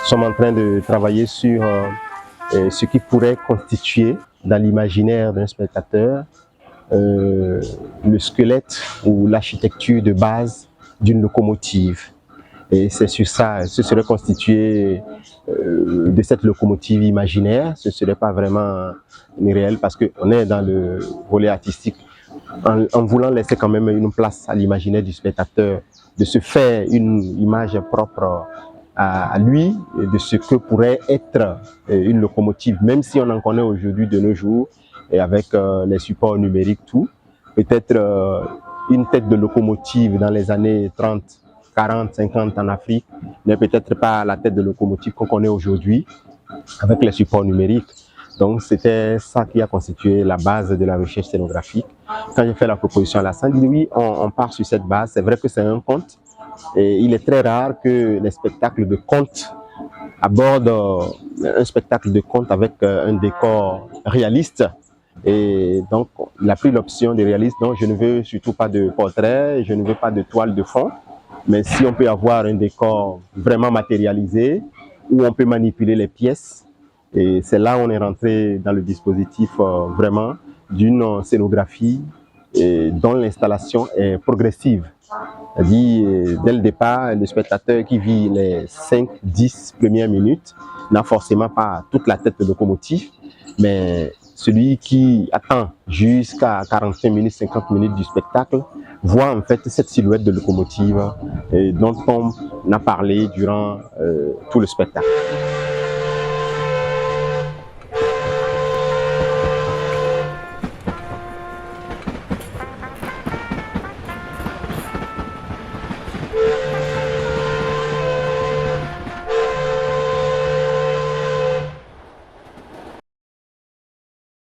sommes en train de travailler sur ce qui pourrait constituer dans l'imaginaire d'un spectateur le squelette ou l'architecture de base d'une locomotive. Et c'est sur ça, ce serait constitué de cette locomotive imaginaire, ce ne serait pas vraiment réel parce qu'on est dans le volet artistique, en voulant laisser quand même une place à l'imaginaire du spectateur, de se faire une image propre à lui, de ce que pourrait être une locomotive, même si on en connaît aujourd'hui de nos jours, et avec les supports numériques, tout. Peut-être une tête de locomotive dans les années 30, 40, 50 en Afrique n'est peut-être pas la tête de locomotive qu'on connaît aujourd'hui avec les supports numériques. Donc c'était ça qui a constitué la base de la recherche scénographique. Quand j'ai fait la proposition à la scène, j'ai dit oui, on part sur cette base. C'est vrai que c'est un conte et il est très rare que les spectacles de conte abordent un spectacle de conte avec un décor réaliste. Et donc, il a pris l'option de réaliste. Donc, je ne veux surtout pas de portrait, je ne veux pas de toile de fond. Mais si on peut avoir un décor vraiment matérialisé, où on peut manipuler les pièces, et c'est là où on est rentré dans le dispositif vraiment d'une scénographie dont l'installation est progressive. C'est-à-dire, dès le départ, le spectateur qui vit les 5-10 premières minutes n'a forcément pas toute la tête de locomotive, mais celui qui attend jusqu'à 45 minutes, 50 minutes du spectacle voit en fait cette silhouette de locomotive dont on a parlé durant tout le spectacle.